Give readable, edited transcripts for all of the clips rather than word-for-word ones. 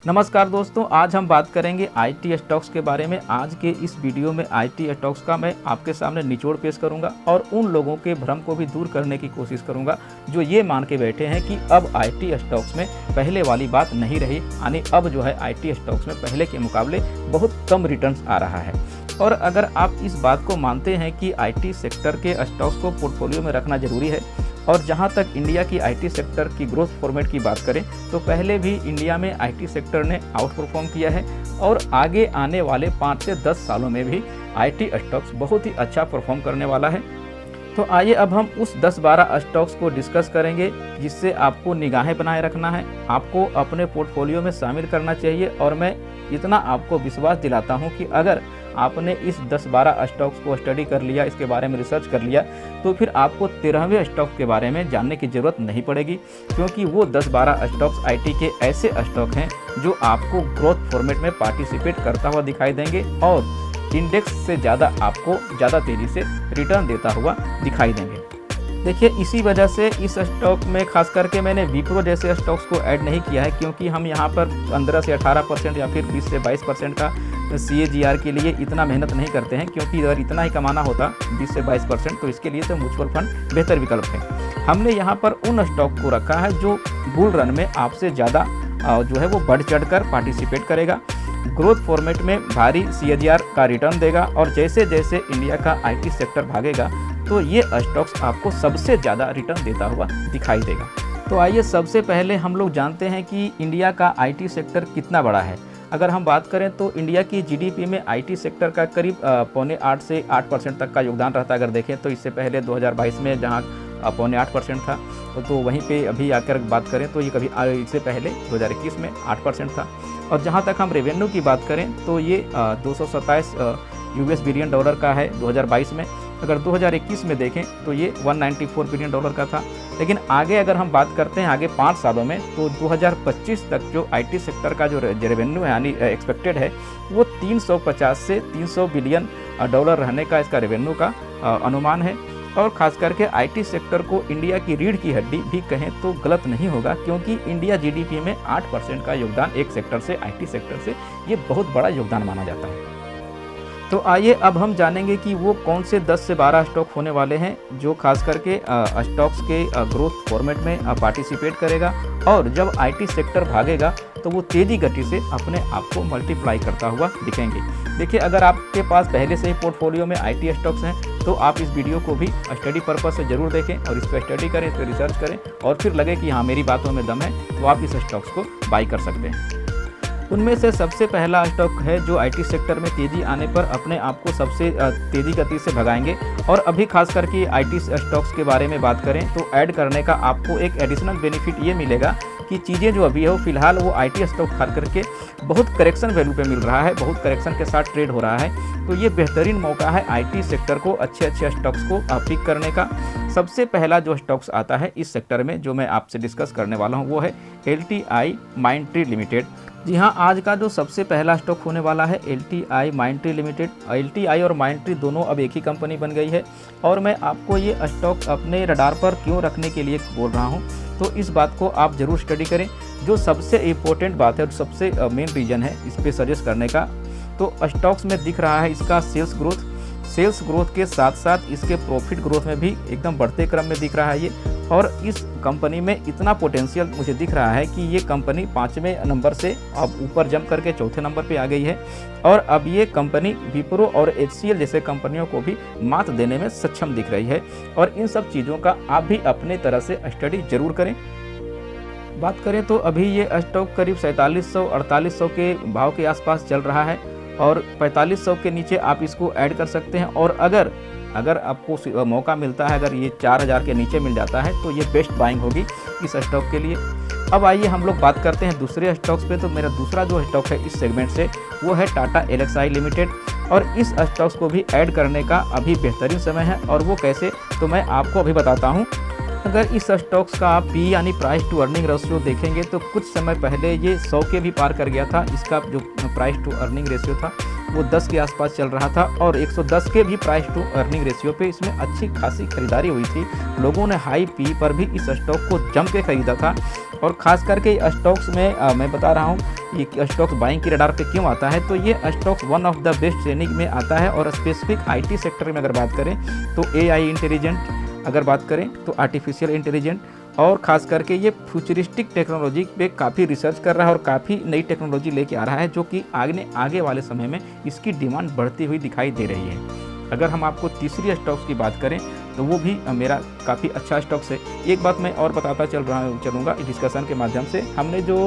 नमस्कार दोस्तों, आज हम बात करेंगे आईटी स्टॉक्स के बारे में। आज के इस वीडियो में आईटी स्टॉक्स का मैं आपके सामने निचोड़ पेश करूंगा और उन लोगों के भ्रम को भी दूर करने की कोशिश करूंगा जो ये मान के बैठे हैं कि अब आईटी स्टॉक्स में पहले वाली बात नहीं रही, यानी अब जो है आईटी स्टॉक्स में पहले के मुकाबले बहुत कम रिटर्न्स आ रहा है। और अगर आप इस बात को मानते हैं कि आईटी सेक्टर के स्टॉक्स को पोर्टफोलियो में रखना जरूरी है, और जहां तक इंडिया की आईटी सेक्टर की ग्रोथ फॉर्मेट की बात करें तो पहले भी इंडिया में आईटी सेक्टर ने आउट परफॉर्म किया है और आगे आने वाले 5 से 10 सालों में भी आईटी स्टॉक्स बहुत ही अच्छा परफॉर्म करने वाला है। तो आइए अब हम उस 10-12 स्टॉक्स को डिस्कस करेंगे जिससे आपको निगाहें बनाए रखना है, आपको अपने पोर्टफोलियो में शामिल करना चाहिए। और मैं इतना आपको विश्वास दिलाता हूं कि अगर आपने इस 10-12 स्टॉक्स को स्टडी कर लिया, इसके बारे में रिसर्च कर लिया, तो फिर आपको 13वें स्टॉक के बारे में जानने की ज़रूरत नहीं पड़ेगी, क्योंकि वो 10-12 स्टॉक्स आईटी के ऐसे स्टॉक हैं जो आपको ग्रोथ फॉर्मेट में पार्टिसिपेट करता हुआ दिखाई देंगे और इंडेक्स से ज़्यादा आपको ज़्यादा तेज़ी से रिटर्न देता हुआ दिखाई देंगे। देखिए, इसी वजह से इस स्टॉक में खास करके मैंने विप्रो जैसे स्टॉक्स को ऐड नहीं किया है, क्योंकि हम यहाँ पर 15 से 18% या फिर 20 से 22% का CAGR के लिए इतना मेहनत नहीं करते हैं, क्योंकि अगर इतना ही कमाना होता 20 से 22% तो इसके लिए तो म्यूचुअल फंड बेहतर विकल्प है। हमने यहाँ पर उन स्टॉक को रखा है जो बुल रन में आपसे ज़्यादा जो है वो बढ़ चढ़ कर पार्टिसिपेट करेगा, ग्रोथ फॉर्मेट में भारी CAGR का रिटर्न देगा, और जैसे जैसे इंडिया का आईटी सेक्टर भागेगा तो ये स्टॉक्स आपको सबसे ज़्यादा रिटर्न देता हुआ दिखाई देगा। तो आइए सबसे पहले हम लोग जानते हैं कि इंडिया का आईटी सेक्टर कितना बड़ा है। अगर हम बात करें तो इंडिया की जीडीपी में आईटी सेक्टर का करीब 7.25 से 8% तक का योगदान रहता है। अगर देखें तो इससे पहले 2022 में जहां 7.8% था, तो वहीं पे अभी आकर बात करें तो ये कभी इससे पहले 2021 में 8% था। और जहां तक हम रेवेन्यू की बात करें तो ये 227 US बिलियन डॉलर का है 2022 में। अगर 2021 में देखें तो ये 194 बिलियन डॉलर का था। लेकिन आगे अगर हम बात करते हैं आगे 5 सालों में, तो 2025 तक जो आईटी सेक्टर का जो रेवेन्यू है यानी एक्सपेक्टेड है वो 350 से 300 बिलियन डॉलर रहने का इसका रेवेन्यू का अनुमान है। और खास करके आईटी सेक्टर को इंडिया की रीढ़ की हड्डी भी कहें तो गलत नहीं होगा, क्योंकि इंडिया जीडीपी में 8% का योगदान एक सेक्टर से, आईटी सेक्टर से, ये बहुत बड़ा योगदान माना जाता है। तो आइए अब हम जानेंगे कि वो कौन से 10 से 12 स्टॉक होने वाले हैं जो खास करके स्टॉक्स के ग्रोथ फॉर्मेट में पार्टिसिपेट करेगा, और जब आईटी सेक्टर भागेगा तो वो तेज़ी गति से अपने आप को मल्टीप्लाई करता हुआ दिखेंगे। देखिए, अगर आपके पास पहले से ही पोर्टफोलियो में आईटी स्टॉक्स हैं तो आप इस वीडियो को भी स्टडी पर्पस से ज़रूर देखें और इस पर स्टडी करें, इस पर रिसर्च करें, और फिर लगे कि हाँ मेरी बातों में दम है तो आप इस स्टॉक्स को बाई कर सकते हैं। उनमें से सबसे पहला स्टॉक है जो आईटी सेक्टर में तेज़ी आने पर अपने आप को सबसे तेज़ी गति से भगाएंगे। और अभी खास करके आईटी स्टॉक्स के बारे में बात करें तो ऐड करने का आपको एक एडिशनल बेनिफिट ये मिलेगा कि चीज़ें जो अभी है वो फिलहाल वो आईटी स्टॉक खास करके बहुत करेक्शन वैल्यू पे मिल रहा है, बहुत करेक्शन के साथ ट्रेड हो रहा है। तो ये बेहतरीन मौका है आईटी सेक्टर को अच्छे स्टॉक्स को पिक करने का। सबसे पहला जो स्टॉक्स आता है इस सेक्टर में जो मैं आपसे डिस्कस करने वाला हूँ वो है LTI माइंडट्री लिमिटेड। जी हाँ, आज का जो सबसे पहला स्टॉक होने वाला है LTI माइंडट्री लिमिटेड। LTI और माइंडट्री दोनों अब एक ही कंपनी बन गई है, और मैं आपको ये स्टॉक अपने रडार पर क्यों रखने के लिए बोल रहा हूँ, तो इस बात को आप ज़रूर स्टडी करें। जो सबसे इम्पोर्टेंट बात है और सबसे मेन रीज़न है इस पर सजेस्ट करने का, तो स्टॉक्स में दिख रहा है इसका सेल्स ग्रोथ के साथ साथ इसके प्रॉफिट ग्रोथ में भी एकदम बढ़ते क्रम में दिख रहा है ये। और इस कंपनी में इतना पोटेंशियल मुझे दिख रहा है कि ये कंपनी 5वें नंबर से अब ऊपर जंप करके 4थे नंबर पे आ गई है, और अब ये कंपनी विप्रो और HCL जैसे कंपनियों को भी मात देने में सक्षम दिख रही है। और इन सब चीज़ों का आप भी अपने तरह से स्टडी जरूर करें। बात करें तो अभी ये स्टॉक करीब 4700-4800 के भाव के आसपास चल रहा है, और 4500 के नीचे आप इसको ऐड कर सकते हैं। और अगर आपको मौका मिलता है, अगर ये 4000 के नीचे मिल जाता है तो ये बेस्ट बाइंग होगी इस स्टॉक के लिए। अब आइए हम लोग बात करते हैं दूसरे स्टॉक्स पे। तो मेरा दूसरा जो स्टॉक है इस सेगमेंट से वो है टाटा LXI लिमिटेड, और इस स्टॉक्स को भी ऐड करने का अभी बेहतरीन समय है। और वो कैसे, तो मैं आपको अभी बताता हूँ। अगर इस स्टॉक्स का आप P यानी प्राइस टू अर्निंग रेशियो देखेंगे तो कुछ समय पहले ये 100 के भी पार कर गया था, इसका जो प्राइस टू अर्निंग रेशियो था। वो 10 के आसपास चल रहा था और 110 के भी प्राइस टू अर्निंग रेशियो पे इसमें अच्छी खासी खरीदारी हुई थी। लोगों ने हाई पी पर भी इस स्टॉक को जम के खरीदा था और ख़ास करके स्टॉक्स में मैं बता रहा हूँ ये स्टॉक्स बाइंग की रडार पे क्यों आता है। तो ये stocks one of the best श्रेणी में आता है और स्पेसिफिक आईटी सेक्टर में अगर बात करें तो एआई इंटेलिजेंट, अगर बात करें तो आर्टिफिशियल इंटेलिजेंट, और ख़ास करके ये फ्यूचरिस्टिक टेक्नोलॉजी पे काफ़ी रिसर्च कर रहा है और काफ़ी नई टेक्नोलॉजी लेके आ रहा है, जो कि आगे वाले समय में इसकी डिमांड बढ़ती हुई दिखाई दे रही है। अगर हम आपको तीसरी स्टॉक्स की बात करें तो वो भी मेरा काफ़ी अच्छा स्टॉक्स है। एक बात मैं और बताता चलूँगा डिस्कशन के माध्यम से। हमने जो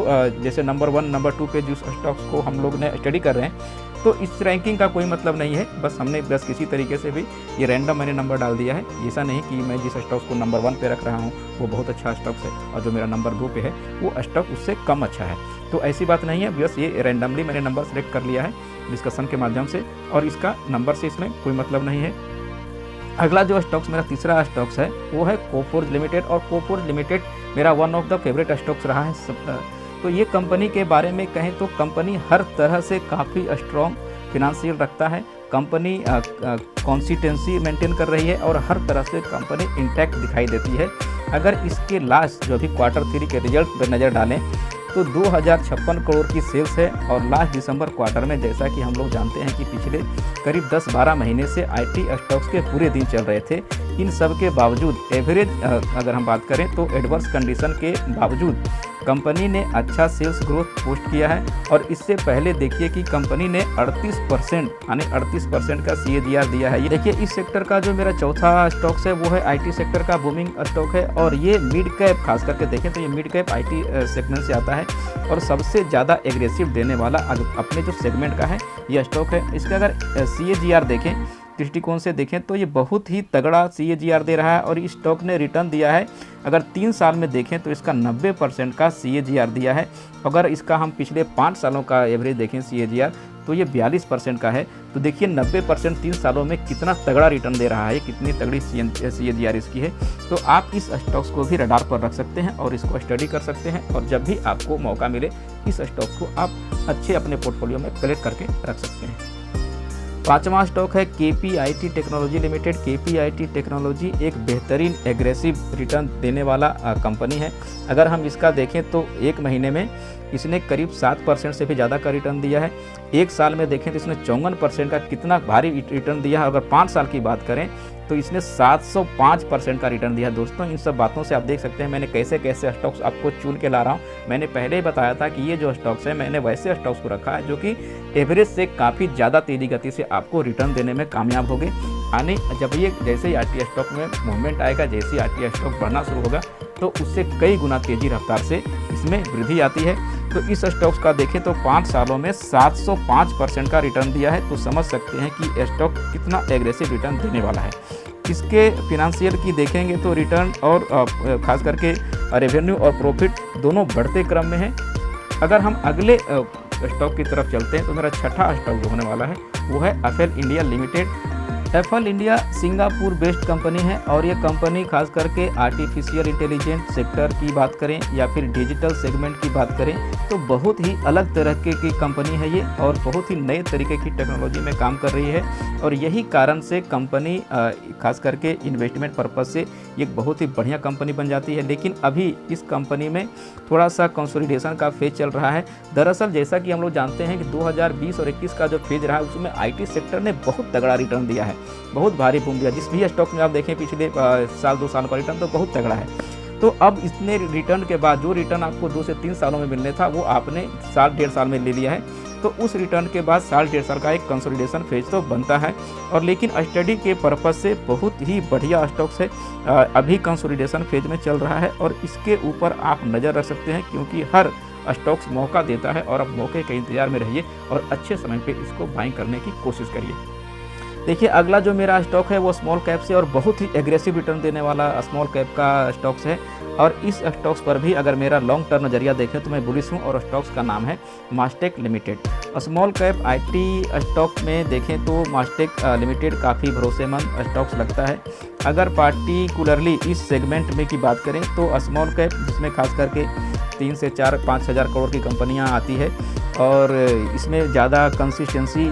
जैसे नंबर 1 नंबर 2 पे जिस स्टॉक्स को हम लोग ने स्टडी कर रहे हैं, तो इस रैंकिंग का कोई मतलब नहीं है, बस किसी तरीके से भी ये रैंडम मैंने नंबर डाल दिया है। ऐसा नहीं कि मैं जिस स्टॉक्स को नंबर 1 पे रख रहा हूँ वो बहुत अच्छा स्टॉक्स है और जो मेरा नंबर 2 पे है वो स्टॉक उससे कम अच्छा है, तो ऐसी बात नहीं है। बस ये रैंडमली मैंने नंबर सेलेक्ट कर लिया है डिस्कशन के माध्यम से और इसका नंबर से इसमें कोई मतलब नहीं है। अगला जो स्टॉक्स मेरा तीसरा स्टॉक्स है वो है कोफोर्ज लिमिटेड, और कोफोर्ज लिमिटेड मेरा one of the favourite stocks रहा है। तो ये कंपनी के बारे में कहें तो कंपनी हर तरह से काफ़ी स्ट्रॉन्ग फिनेंशियल रखता है। कंपनी कंसिस्टेंसी मेंटेन कर रही है और हर तरह से कंपनी इंटैक्ट दिखाई देती है। अगर इसके लास्ट जो भी Q3 के रिजल्ट पर नज़र डालें तो 2056 करोड़ की सेल्स है और लास्ट दिसंबर क्वार्टर में, जैसा कि हम लोग जानते हैं कि पिछले करीब 10-12 महीने से आईटी स्टॉक्स के पूरे दिन चल रहे थे। इन सब के बावजूद एवरेज अगर हम बात करें तो एडवर्स कंडीशन के बावजूद कंपनी ने अच्छा सेल्स ग्रोथ पोस्ट किया है। और इससे पहले देखिए कि कंपनी ने 38% यानी 38% का CAGR दिया है। ये देखिए इस सेक्टर का जो मेरा चौथा स्टॉक्स है वो है आईटी सेक्टर का बूमिंग स्टॉक है और ये मिड कैप, खास करके देखें तो ये मिड कैप आईटी सेगमेंट से आता है और सबसे ज़्यादा एग्रेसिव देने वाला अपने जो सेगमेंट का है ये स्टॉक है। इसका अगर CAGR देखें दृष्टिकोण से देखें तो ये बहुत ही तगड़ा CAGR दे रहा है और इस स्टॉक ने रिटर्न दिया है। अगर 3 साल में देखें तो इसका 90% का CAGR दिया है। अगर इसका हम पिछले 5 सालों का एवरेज देखें CAGR तो ये 42% का है। तो देखिए 90% 3 सालों में कितना तगड़ा रिटर्न दे रहा है, कितनी तगड़ी CAGR इसकी है। तो आप इस स्टॉक्स को भी रडार पर रख सकते हैं और इसको स्टडी कर सकते हैं और जब भी आपको मौका मिले इस स्टॉक्स को आप अच्छे अपने पोर्टफोलियो में कलेक्ट करके रख सकते हैं। पांचवा स्टॉक है KPIT technology limited. KPIT technology एक बेहतरीन एग्रेसिव रिटर्न देने वाला कंपनी है। अगर हम इसका देखें तो एक महीने में इसने करीब 7% से भी ज़्यादा का रिटर्न दिया है। एक साल में देखें तो इसने 54% का कितना भारी रिटर्न दिया है। अगर 5 साल की बात करें तो इसने 705% का रिटर्न दिया। दोस्तों इन सब बातों से आप देख सकते हैं मैंने कैसे कैसे स्टॉक्स आपको चुन के ला रहा हूँ। मैंने पहले ही बताया था कि ये जो स्टॉक्स है मैंने वैसे स्टॉक्स को रखा है जो कि एवरेज से काफ़ी ज़्यादा तेज़ी गति से आपको रिटर्न देने में कामयाब होंगे। आने जब ये जैसे ही आरटी स्टॉक में मूवमेंट आएगा, जैसे ही आरटी स्टॉक बढ़ना शुरू होगा तो उससे कई गुना तेज़ी रफ्तार से इसमें वृद्धि आती है। तो इस स्टॉक्स का देखें तो 5 सालों में 705% का रिटर्न दिया है। तो समझ सकते हैं कि स्टॉक कितना एग्रेसिव रिटर्न देने वाला है। इसके फिनेंशियल की देखेंगे तो रिटर्न और ख़ास करके रेवेन्यू और प्रॉफिट दोनों बढ़ते क्रम में है। अगर हम अगले स्टॉक की तरफ चलते हैं तो मेरा छठा स्टॉक जो होने वाला है वो है FL India limited. FL India Singapore based company है और ये कंपनी खास करके आर्टिफिशियल इंटेलिजेंट सेक्टर की बात करें या फिर डिजिटल सेगमेंट की बात करें तो बहुत ही अलग तरह की कंपनी है ये और बहुत ही नए तरीके की टेक्नोलॉजी में काम कर रही है। और यही कारण से कंपनी खास करके इन्वेस्टमेंट पर्पज़ से एक बहुत ही बढ़िया कंपनी बन जाती है। लेकिन अभी इस कंपनी में थोड़ा सा कंसोलिडेशन का फेज चल रहा है। दरअसल जैसा कि हम लोग जानते हैं कि 2020 और 21 का जो फेज रहा है उसमें आईटी सेक्टर ने बहुत तगड़ा रिटर्न दिया है, बहुत भारी बूम दिया। जिस भी स्टॉक में आप देखें पिछले साल 2 साल का रिटर्न तो बहुत तगड़ा है। तो अब इसने रिटर्न के बाद जो रिटर्न आपको 2 से 3 सालों में मिलने था वो आपने साल 1.5 साल में ले लिया है। तो उस रिटर्न के बाद साल 1.5 साल का एक कंसोलिडेशन फेज तो बनता है। और लेकिन स्टडी के पर्पज़ से बहुत ही बढ़िया स्टॉक्स है, अभी कंसोलिडेशन फेज में चल रहा है और इसके ऊपर आप नज़र रख सकते हैं क्योंकि हर स्टॉक्स मौका देता है और आप मौके के इंतजार में रहिए और अच्छे समय पे इसको बाइंग करने की कोशिश करिए। देखिए अगला जो मेरा स्टॉक है वो स्मॉल कैप से और बहुत ही एग्रेसिव रिटर्न देने वाला स्मॉल कैप का स्टॉक्स है। और इस स्टॉक्स पर भी अगर मेरा लॉन्ग टर्म नज़रिया देखें तो मैं बुलिश हूँ और स्टॉक्स का नाम है Mastek limited. Small cap IT stock में देखें तो मास्टेक लिमिटेड काफ़ी भरोसेमंद स्टॉक्स लगता है। अगर पार्टिकुलरली इस सेगमेंट में की बात करें तो स्मॉल कैप जिसमें खास करके 3 से 4-5 हज़ार करोड़ की कंपनियां आती है और इसमें ज़्यादा कंसिस्टेंसी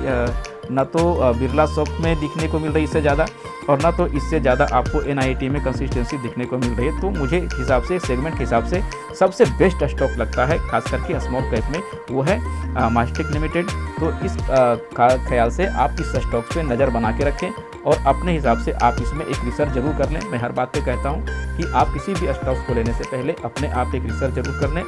न तो बिरला सॉफ्ट में दिखने को मिल रही है इससे ज़्यादा, और ना तो इससे ज़्यादा आपको NIT में कंसिस्टेंसी दिखने को मिल रही है। तो मुझे हिसाब से, सेगमेंट के हिसाब से सबसे बेस्ट स्टॉक लगता है खास करके स्मॉल कैप में, वो है मास्टेक लिमिटेड। तो इस ख्याल से आप इस स्टॉक पे नज़र बना के रखें और अपने हिसाब से आप इसमें एक रिसर्च जरूर कर लें। मैं हर बात पे कहता हूँ कि आप किसी भी स्टॉक्स को लेने से पहले अपने आप एक रिसर्च जरूर कर लें।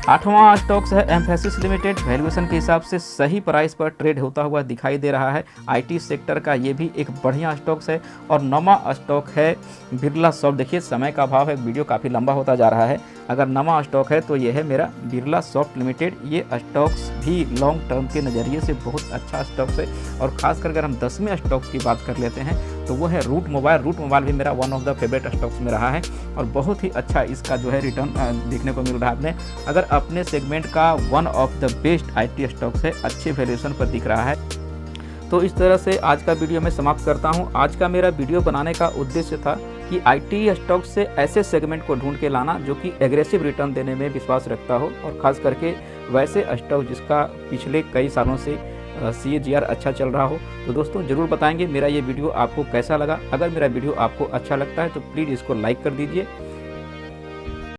8वां स्टॉक्स है एम्फेसिस लिमिटेड। वैल्यूएशन के हिसाब से सही प्राइस पर ट्रेड होता हुआ दिखाई दे रहा है। IT सेक्टर का ये भी एक बढ़िया स्टॉक्स है। और 9वां स्टॉक है बिरला सॉफ्ट। देखिए समय का अभाव है, वीडियो काफ़ी लंबा होता जा रहा है। अगर 9वां स्टॉक है तो ये है मेरा बिरला सॉफ्ट लिमिटेड। ये स्टॉक्स भी लॉन्ग टर्म के नज़रिए से बहुत अच्छा स्टॉक्स है। और ख़ासकर अगर हम 10वें स्टॉक्स की बात कर लेते हैं तो वो है रूट मोबाइल। रूट मोबाइल भी मेरा one of the favourite stocks में रहा है और बहुत ही अच्छा इसका जो है रिटर्न देखने को मिल रहा है। आपने अगर अपने सेगमेंट का one of the best IT stocks है, अच्छे वैल्यूएशन पर दिख रहा है। तो इस तरह से आज का वीडियो मैं समाप्त करता हूं। आज का मेरा वीडियो बनाने का उद्देश्य था कि IT स्टॉक्स से ऐसे सेगमेंट को ढूंढ के लाना जो कि एग्रेसिव रिटर्न देने में विश्वास रखता हो, और ख़ास करके वैसे स्टॉक जिसका पिछले कई सालों से CAGR अच्छा चल रहा हो। तो दोस्तों ज़रूर बताएंगे मेरा ये वीडियो आपको कैसा लगा। अगर मेरा वीडियो आपको अच्छा लगता है तो प्लीज़ इसको लाइक कर दीजिए